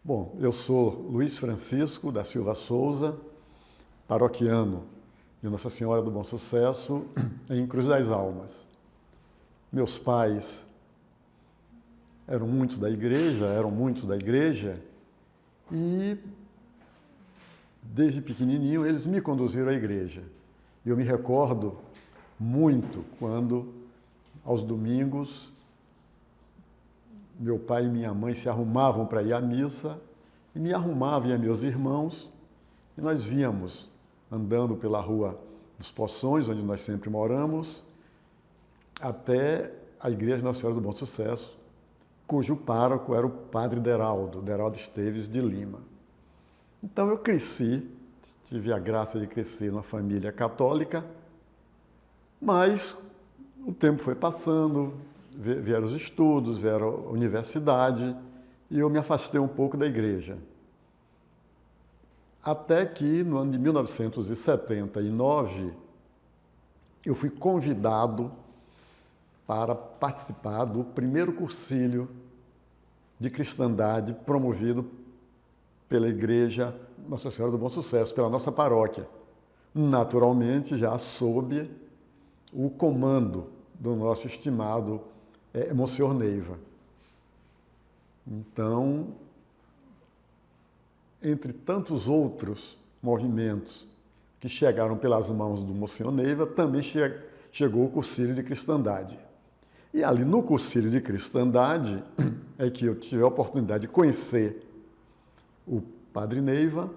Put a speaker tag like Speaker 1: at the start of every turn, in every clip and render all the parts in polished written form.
Speaker 1: Bom, eu sou Luiz Francisco da Silva Souza, paroquiano de Nossa Senhora do Bom Sucesso, em Cruz das Almas. Meus pais eram muitos da igreja, e desde pequenininho eles me conduziram à igreja. Eu me recordo muito quando, aos domingos, meu pai e minha mãe se arrumavam para ir à missa, e me arrumavam e meus irmãos, e nós víamos andando pela Rua dos Poções, onde nós sempre moramos, até a Igreja Nossa Senhora do Bom Sucesso, cujo pároco era o padre Deraldo Esteves de Lima. Então eu cresci, tive a graça de crescer numa família católica, mas o tempo foi passando, vieram os estudos, vieram a universidade, e eu me afastei um pouco da igreja. Até que, no ano de 1979, eu fui convidado para participar do primeiro cursilho de cristandade promovido pela Igreja Nossa Senhora do Bom Sucesso, pela nossa paróquia. Naturalmente, já sob o comando do nosso estimado Monsenhor Neiva. Então, entre tantos outros movimentos que chegaram pelas mãos do Monsenhor Neiva, também chegou o Cursilho de Cristandade. E ali no Cursilho de Cristandade é que eu tive a oportunidade de conhecer o Padre Neiva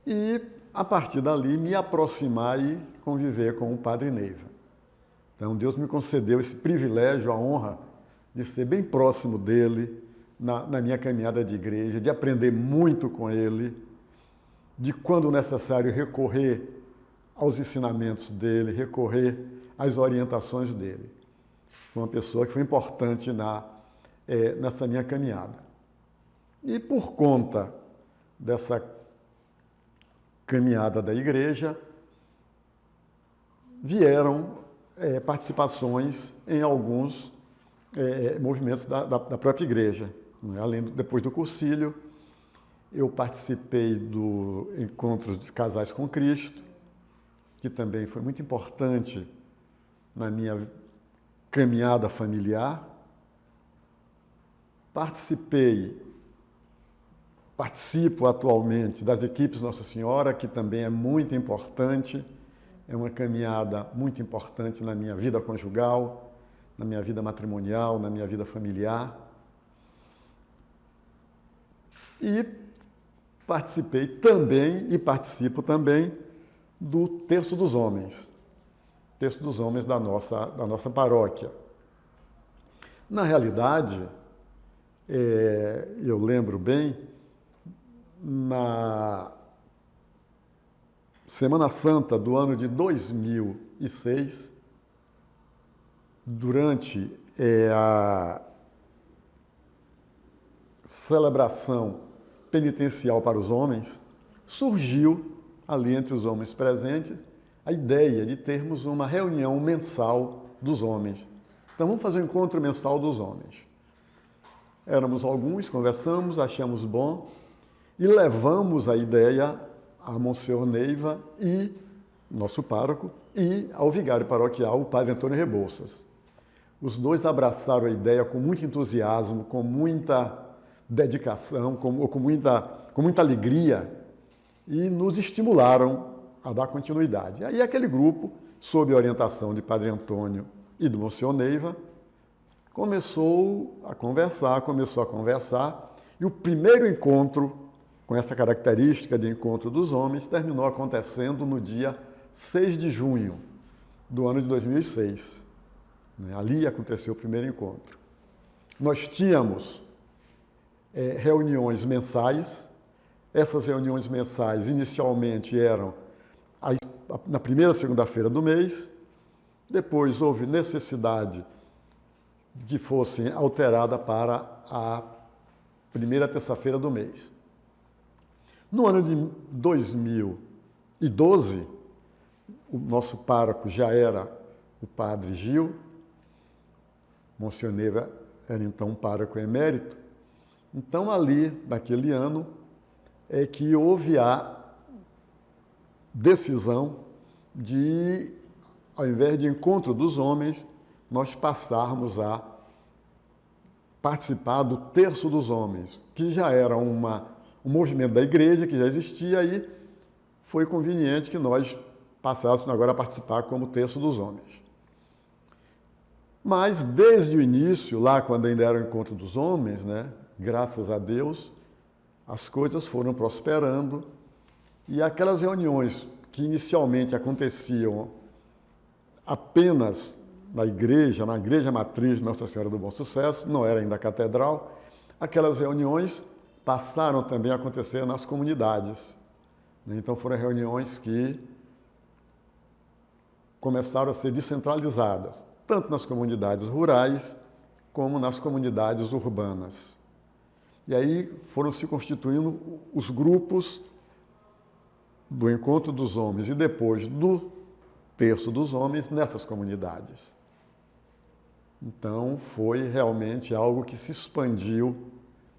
Speaker 1: e, a partir dali, me aproximar e conviver com o Padre Neiva. Então, Deus me concedeu esse privilégio, a honra de ser bem próximo dele na minha caminhada de igreja, de aprender muito com ele, de, quando necessário, recorrer aos ensinamentos dele, recorrer às orientações dele. Foi uma pessoa que foi importante nessa minha caminhada. E por conta dessa caminhada da igreja, vieram participações em alguns movimentos da própria igreja. Depois do cursilho, eu participei do Encontro de Casais com Cristo, que também foi muito importante na minha caminhada familiar. Participo atualmente das equipes Nossa Senhora, que também é muito importante. É uma caminhada muito importante na minha vida conjugal, na minha vida matrimonial, na minha vida familiar. E participei também e participo também do Terço dos Homens. Terço dos Homens da nossa paróquia. Na realidade, eu lembro bem, na Semana Santa do ano de 2006, durante a celebração penitencial para os homens, surgiu ali entre os homens presentes a ideia de termos uma reunião mensal dos homens. Então vamos fazer um encontro mensal dos homens. Éramos alguns, conversamos, achamos bom e levamos a ideia a Monsenhor Neiva e nosso pároco e ao vigário paroquial, o padre Antônio Rebouças. Os dois abraçaram a ideia com muito entusiasmo, com muita dedicação, com muita alegria, e nos estimularam a dar continuidade. Aí aquele grupo, sob a orientação de Padre Antônio e do Monsenhor Neiva, começou a conversar, e o primeiro encontro com essa característica de encontro dos homens terminou acontecendo no dia 6 de junho do ano de 2006. Ali aconteceu o primeiro encontro. Nós tínhamos reuniões mensais. Essas reuniões mensais inicialmente eram na primeira segunda-feira do mês, depois houve necessidade de que fossem alteradas para a primeira terça-feira do mês. No ano de 2012, o nosso pároco já era o padre Gil, Monsenhor Neiva era então um pároco emérito, Então, ali, naquele ano, é que houve a decisão de, ao invés de encontro dos homens, nós passarmos a participar do terço dos homens, que já era um movimento da igreja, que já existia, e foi conveniente que nós passássemos agora a participar como terço dos homens. Mas, desde o início, lá quando ainda era o encontro dos homens, né, graças a Deus, as coisas foram prosperando e aquelas reuniões que inicialmente aconteciam apenas na igreja matriz de Nossa Senhora do Bom Sucesso, não era ainda a catedral, aquelas reuniões passaram também a acontecer nas comunidades. Então foram reuniões que começaram a ser descentralizadas, tanto nas comunidades rurais como nas comunidades urbanas. E aí foram se constituindo os grupos do encontro dos homens e depois do terço dos homens nessas comunidades. Então foi realmente algo que se expandiu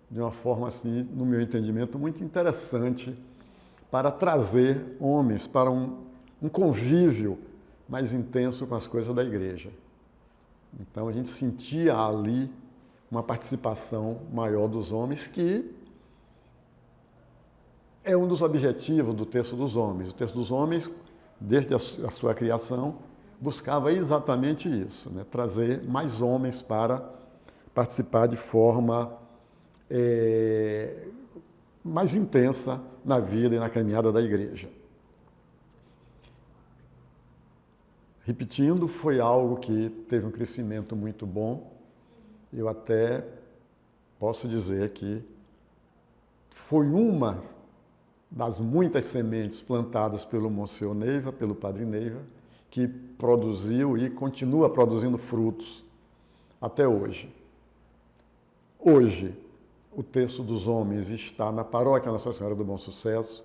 Speaker 1: de uma forma, assim, no meu entendimento, muito interessante para trazer homens para um convívio mais intenso com as coisas da igreja. Então a gente sentia ali uma participação maior dos homens, que é um dos objetivos do Terço dos Homens. O Terço dos Homens, desde a sua criação, buscava exatamente isso, né? Trazer mais homens para participar de forma mais intensa na vida e na caminhada da igreja. Repetindo, foi algo que teve um crescimento muito bom. Eu até posso dizer que foi uma das muitas sementes plantadas pelo Monsenhor Neiva, pelo Padre Neiva, que produziu e continua produzindo frutos até hoje. Hoje, o Terço dos Homens está na Paróquia Nossa Senhora do Bom Sucesso,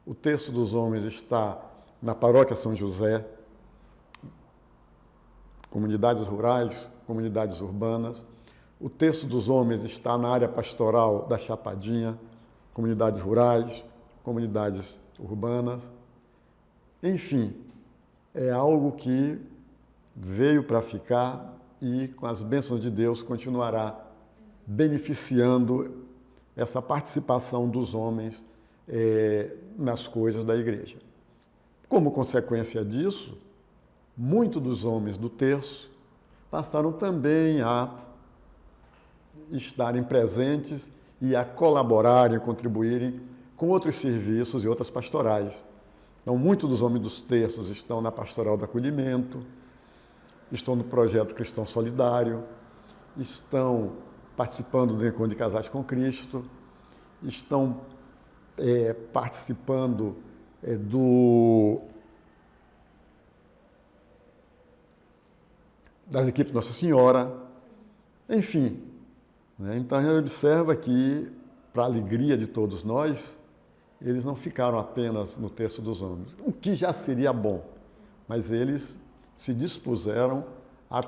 Speaker 1: o Terço dos Homens está na Paróquia São José, comunidades rurais, comunidades urbanas. O Terço dos Homens está na área pastoral da Chapadinha, comunidades rurais, comunidades urbanas. Enfim, é algo que veio para ficar e, com as bênçãos de Deus, continuará beneficiando essa participação dos homens nas coisas da igreja. Como consequência disso, muitos dos homens do terço passaram também a estarem presentes e a colaborarem, contribuírem com outros serviços e outras pastorais. Então, muitos dos homens dos terços estão na pastoral do acolhimento, estão no projeto Cristão Solidário, estão participando do Encontro de Casais com Cristo, estão participando das equipes Nossa Senhora, enfim. Né? Então, a gente observa que, para a alegria de todos nós, eles não ficaram apenas no Terço dos Homens, o que já seria bom, mas eles se dispuseram a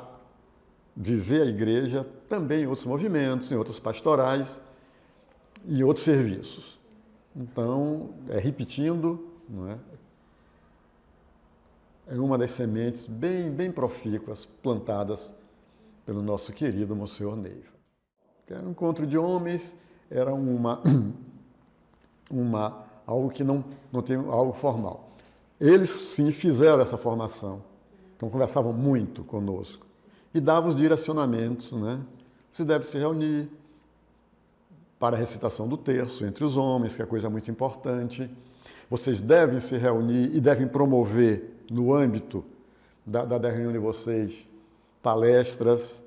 Speaker 1: viver a igreja também em outros movimentos, em outras pastorais e outros serviços. Então, repetindo, não é? É uma das sementes bem profícuas plantadas pelo nosso querido Monsenhor Neiva. Era um encontro de homens, era algo que não tem algo formal. Eles, sim, fizeram essa formação. Então, conversavam muito conosco e davam os direcionamentos, né? Se deve se reunir para a recitação do terço entre os homens, que é coisa muito importante. Vocês devem se reunir e devem promover, no âmbito da reunião de vocês, palestras.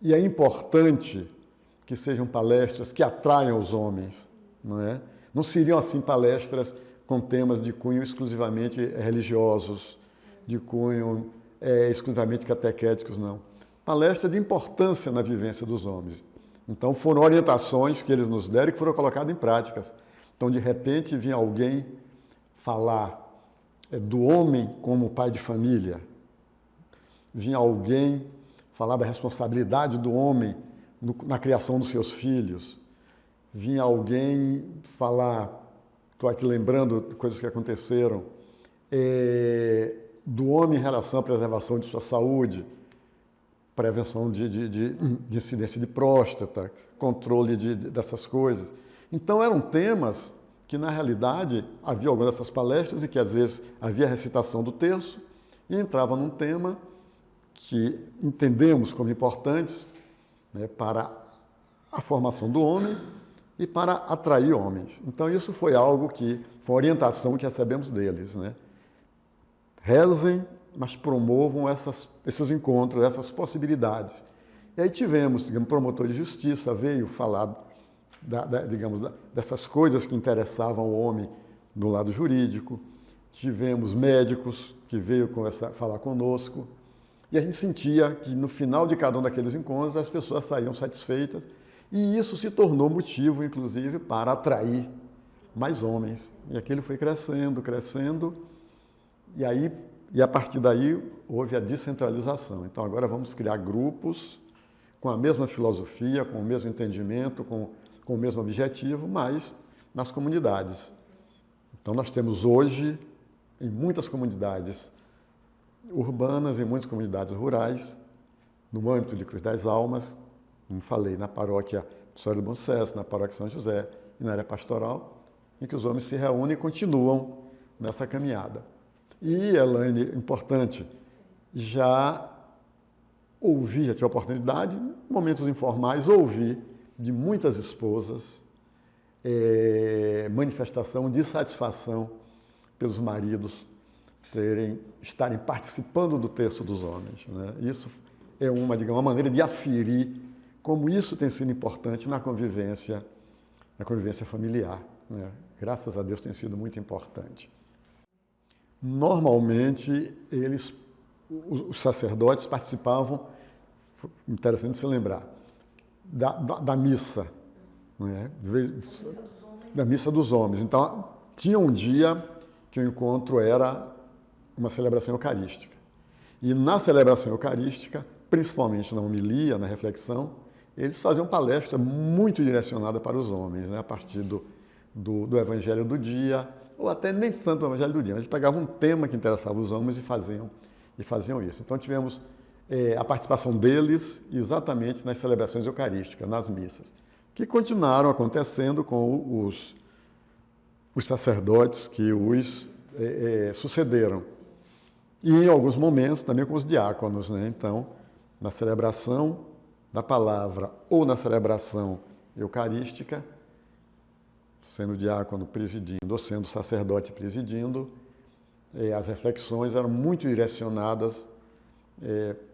Speaker 1: E é importante que sejam palestras que atraiam os homens, não é? Não seriam, assim, palestras com temas de cunho exclusivamente religiosos, de cunho exclusivamente catequéticos, não. Palestra de importância na vivência dos homens. Então, foram orientações que eles nos deram e que foram colocadas em práticas. Então, de repente, vinha alguém falar do homem como pai de família. Vinha alguém falar da responsabilidade do homem na criação dos seus filhos. vinha alguém falar, estou aqui lembrando de coisas que aconteceram, do homem em relação à preservação de sua saúde, prevenção de incidência de próstata, controle dessas coisas. Então eram temas que, na realidade, havia algumas dessas palestras e que, às vezes, havia recitação do terço e entrava num tema que entendemos como importantes, né, para a formação do homem e para atrair homens. Então isso foi algo que, foi uma orientação que recebemos deles, né? Rezem, mas promovam esses encontros, essas possibilidades. E aí tivemos, digamos, promotor de justiça veio falar, dessas coisas que interessavam o homem do lado jurídico. Tivemos médicos que veio falar conosco. E a gente sentia que no final de cada um daqueles encontros as pessoas saíam satisfeitas. E isso se tornou motivo, inclusive, para atrair mais homens. E aquilo foi crescendo, crescendo. E a partir daí houve a descentralização. Então agora vamos criar grupos com a mesma filosofia, com o mesmo entendimento, com o mesmo objetivo, mas nas comunidades. Então nós temos hoje, em muitas comunidades urbanas e muitas comunidades rurais, no âmbito de Cruz das Almas, como falei, na paróquia Senhora do Bom Sucesso, na paróquia São José e na área pastoral, em que os homens se reúnem e continuam nessa caminhada. E, Elaine, importante, já tive a oportunidade, em momentos informais, ouvi de muitas esposas manifestação de satisfação pelos maridos estarem participando do terço dos homens, né? Isso é uma maneira de aferir como isso tem sido importante na convivência familiar, né? Graças a Deus tem sido muito importante. Normalmente, os sacerdotes participavam, interessante se lembrar, da missa, né? Da missa dos homens. Então, tinha um dia que o encontro era uma celebração eucarística. E na celebração eucarística, principalmente na homilia, na reflexão, eles faziam palestra muito direcionada para os homens, né? A partir do evangelho do dia, ou até nem tanto do evangelho do dia, mas eles pegavam um tema que interessava os homens e faziam isso. Então tivemos a participação deles exatamente nas celebrações eucarísticas, nas missas, que continuaram acontecendo com os sacerdotes que os sucederam. E em alguns momentos também com os diáconos, né? Então, na celebração da palavra ou na celebração eucarística, sendo diácono presidindo ou sendo sacerdote presidindo, as reflexões eram muito direcionadas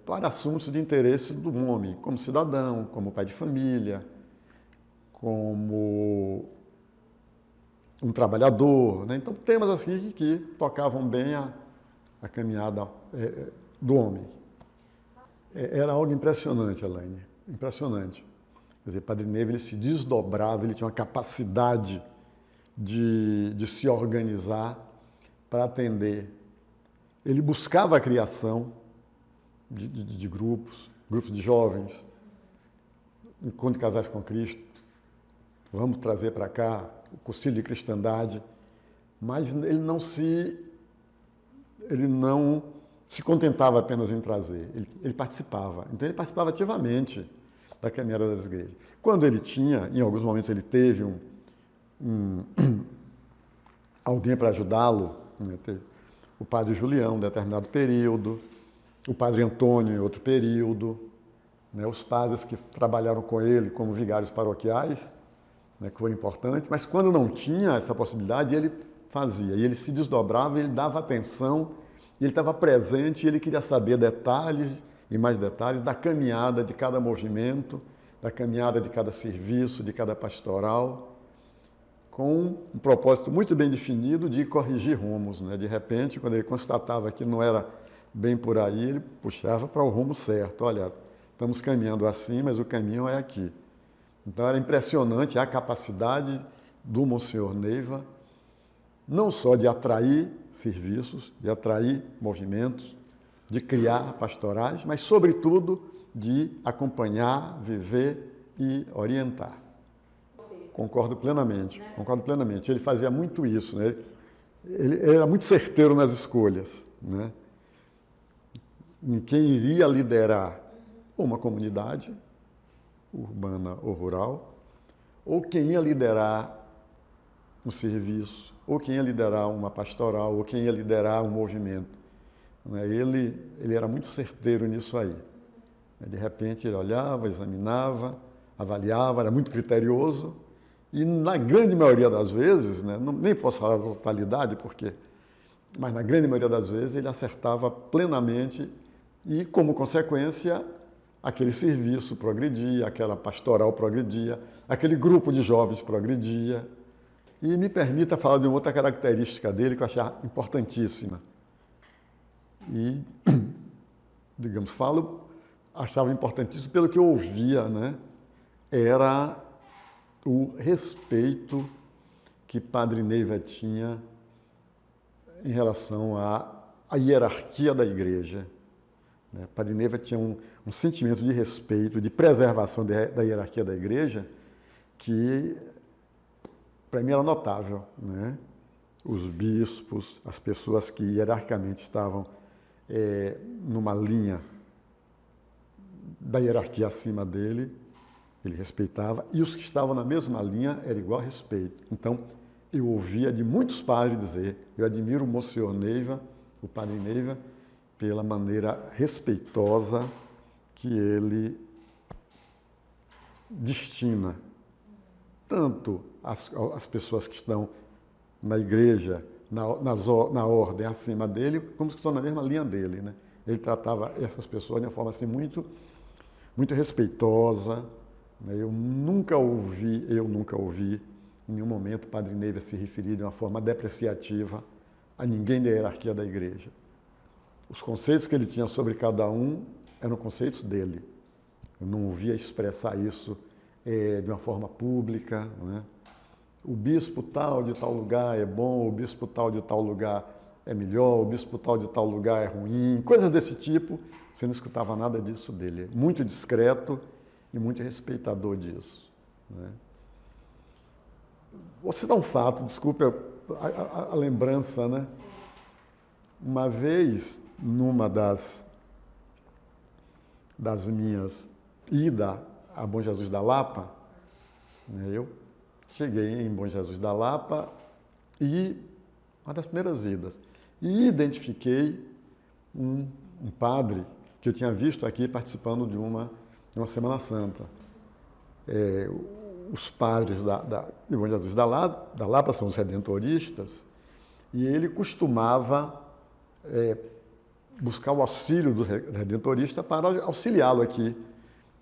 Speaker 1: para assuntos de interesse do homem, como cidadão, como pai de família, como um trabalhador, né? Então, temas assim que tocavam bem a caminhada do homem. Era algo impressionante, Elaine, impressionante. Quer dizer, Padre Neve, ele se desdobrava, ele tinha uma capacidade de se organizar para atender. Ele buscava a criação de grupos de jovens, encontro de casais com Cristo, vamos trazer para cá o Concílio de Cristandade, mas ele não se contentava apenas em trazer, ele participava. Então ele participava ativamente da caminhada das igrejas. Quando ele tinha, em alguns momentos ele teve alguém para ajudá-lo, né? Teve o padre Julião, em determinado período, o padre Antônio em outro período, né? Os padres que trabalharam com ele como vigários paroquiais, né? Que foram importantes, mas quando não tinha essa possibilidade, ele fazia, e ele se desdobrava, ele dava atenção, ele estava presente, e ele queria saber detalhes e mais detalhes da caminhada de cada movimento, da caminhada de cada serviço, de cada pastoral, com um propósito muito bem definido de corrigir rumos, né? De repente, quando ele constatava que não era bem por aí, ele puxava para o rumo certo. Olha, estamos caminhando assim, mas o caminho é aqui. Então era impressionante a capacidade do Monsenhor Neiva, não só de atrair serviços, de atrair movimentos, de criar pastorais, mas, sobretudo, de acompanhar, viver e orientar. Concordo plenamente, concordo plenamente. Ele fazia muito isso, né? Ele era muito certeiro nas escolhas, né? Em quem iria liderar uma comunidade urbana ou rural, ou quem ia liderar um serviço, ou quem ia liderar uma pastoral, ou quem ia liderar um movimento. Né? Ele era muito certeiro nisso aí. De repente ele olhava, examinava, avaliava, era muito criterioso, e na grande maioria das vezes, né, nem posso falar da totalidade, mas na grande maioria das vezes ele acertava plenamente e, como consequência, aquele serviço progredia, aquela pastoral progredia, aquele grupo de jovens progredia. E me permita falar de uma outra característica dele que eu achava importantíssima. E, digamos, achava importantíssimo pelo que eu ouvia, né? Era o respeito que Padre Neiva tinha em relação à hierarquia da igreja. Padre Neiva tinha um sentimento de respeito, de preservação da hierarquia da igreja, que para mim era notável, né? Os bispos, as pessoas que hierarquicamente estavam numa linha da hierarquia acima dele, ele respeitava, e os que estavam na mesma linha era igual respeito. Então, eu ouvia de muitos padres dizer, eu admiro o Monsenhor Neiva, o Padre Neiva, pela maneira respeitosa que ele destina tanto as pessoas que estão na igreja, na ordem acima dele, como os que estão na mesma linha dele, né? Ele tratava essas pessoas de uma forma assim muito respeitosa, né? Eu nunca ouvi em nenhum momento o Padre Neiva se referir de uma forma depreciativa a ninguém da hierarquia da igreja. Os conceitos que ele tinha sobre cada um eram conceitos dele. Eu não ouvia expressar isso de uma forma pública, né? O bispo tal de tal lugar é bom, o bispo tal de tal lugar é melhor, o bispo tal de tal lugar é ruim, coisas desse tipo. Você não escutava nada disso dele. Muito discreto e muito respeitador disso, né? Vou citar um fato, desculpe a lembrança, né? Uma vez, numa das minhas idas a Bom Jesus da Lapa, né, eu cheguei em Bom Jesus da Lapa e uma das primeiras idas, e identifiquei um padre que eu tinha visto aqui participando de uma Semana Santa. Os padres de Bom Jesus da Lapa são os redentoristas, e ele costumava buscar o auxílio do redentorista para auxiliá-lo aqui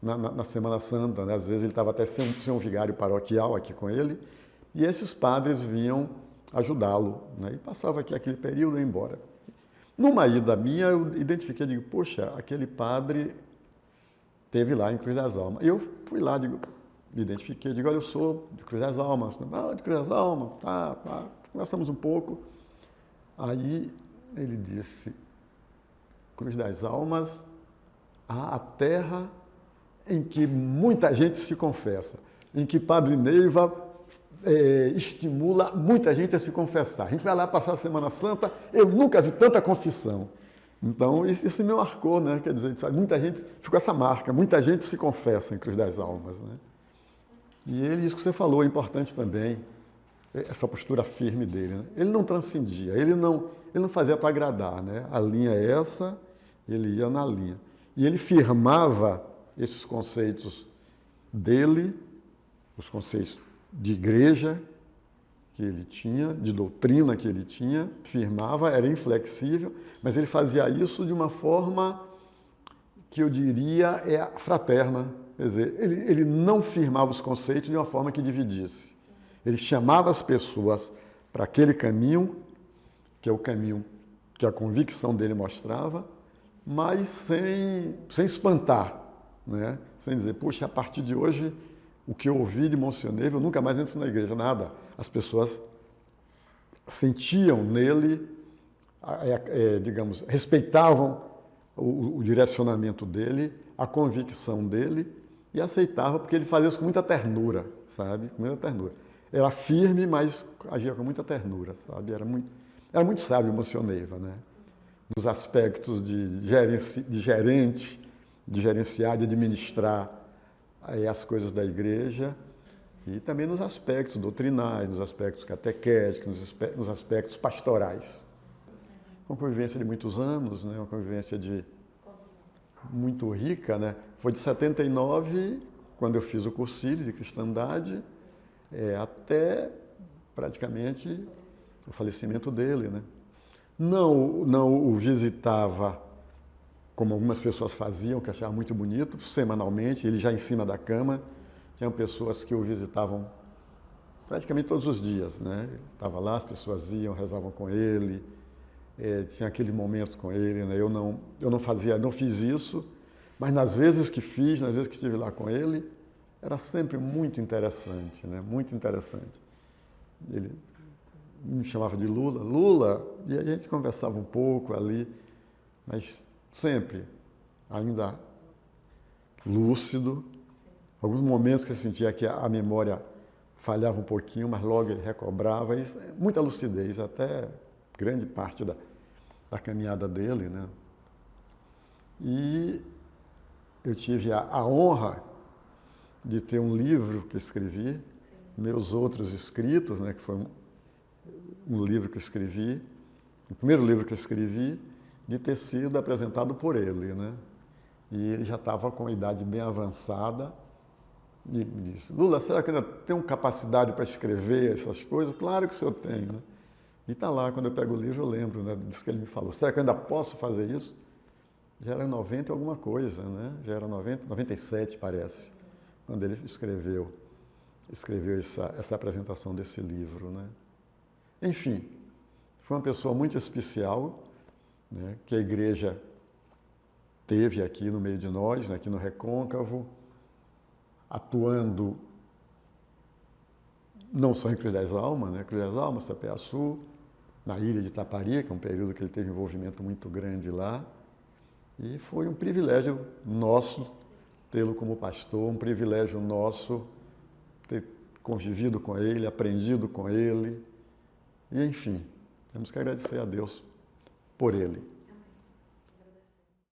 Speaker 1: na Semana Santa, né? Às vezes ele estava até sem um vigário paroquial aqui com ele, e esses padres vinham ajudá-lo, né? E passava aqui aquele período e ia embora. Numa ida minha, eu identifiquei, digo, poxa, aquele padre esteve lá em Cruz das Almas. Eu fui lá, me identifiquei, digo, olha, eu sou de Cruz das Almas. Ah, de Cruz das Almas, tá. Conversamos um pouco. Aí ele disse, Cruz das Almas, a terra em que muita gente se confessa, em que Padre Neiva estimula muita gente a se confessar. A gente vai lá passar a Semana Santa, eu nunca vi tanta confissão. Então, isso me marcou, né? Quer dizer, sabe, muita gente, ficou essa marca, muita gente se confessa em Cruz das Almas, né? E isso que você falou é importante também, essa postura firme dele, né? Ele não transcendia, ele não fazia para agradar, né? A linha é essa, ele ia na linha. E ele firmava esses conceitos dele, os conceitos de igreja que ele tinha, de doutrina que ele tinha, firmava, era inflexível, mas ele fazia isso de uma forma que eu diria fraterna. Quer dizer, ele não firmava os conceitos de uma forma que dividisse. Ele chamava as pessoas para aquele caminho, que é o caminho que a convicção dele mostrava, mas sem espantar, né? Sem dizer, puxa, a partir de hoje, o que eu ouvi de Monsenhor Neiva, eu nunca mais entro na igreja, nada. As pessoas sentiam nele, digamos, respeitavam o direcionamento dele, a convicção dele, e aceitava porque ele fazia isso com muita ternura, sabe? Com muita ternura. Era firme, mas agia com muita ternura, sabe? Era muito sábio o Mocioneiva, né? Nos aspectos de gerente, de gerenciar, de administrar as coisas da igreja, e também nos aspectos doutrinais, nos aspectos catequéticos, nos aspectos pastorais. Uma convivência de muitos anos, né? Uma convivência muito rica, né? Foi de 79, quando eu fiz o cursilho de cristandade, até praticamente o falecimento dele, né? Não o visitava como algumas pessoas faziam, que achavam muito bonito, semanalmente, ele já em cima da cama. Tinham pessoas que o visitavam praticamente todos os dias, né? Ele estava lá, as pessoas iam, rezavam com ele, tinha aquele momento com ele, né? Eu não fiz isso, mas nas vezes que fiz, nas vezes que estive lá com ele, era sempre muito interessante, né? Muito interessante. Ele me chamava de Lula, Lula, e a gente conversava um pouco ali, mas sempre ainda lúcido. Alguns momentos que eu sentia que a memória falhava um pouquinho, mas logo ele recobrava. E muita lucidez, até grande parte da caminhada dele, né? E eu tive a honra de ter um livro que escrevi, meus outros escritos, né, que foi um livro que eu escrevi, o primeiro livro que eu escrevi, de ter sido apresentado por ele, né? E ele já estava com uma idade bem avançada e me disse: Lula, será que eu ainda tenho capacidade para escrever essas coisas? Claro que o senhor tem, né? E está lá, quando eu pego o livro, eu lembro, né, disso que ele me falou. Será que eu ainda posso fazer isso? Já era 90 e alguma coisa, né? Já era 97, parece, quando ele escreveu essa apresentação desse livro, né? Enfim, foi uma pessoa muito especial, né, que a igreja teve aqui no meio de nós, né, aqui no Recôncavo, atuando não só em Cruz das Almas, né, Cruz das Almas, Sapeaçu, na ilha de Itaparica, que é um período que ele teve envolvimento muito grande lá, e foi um privilégio nosso tê-lo como pastor, um privilégio nosso ter convivido com ele, aprendido com ele, e enfim, temos que agradecer a Deus por ele.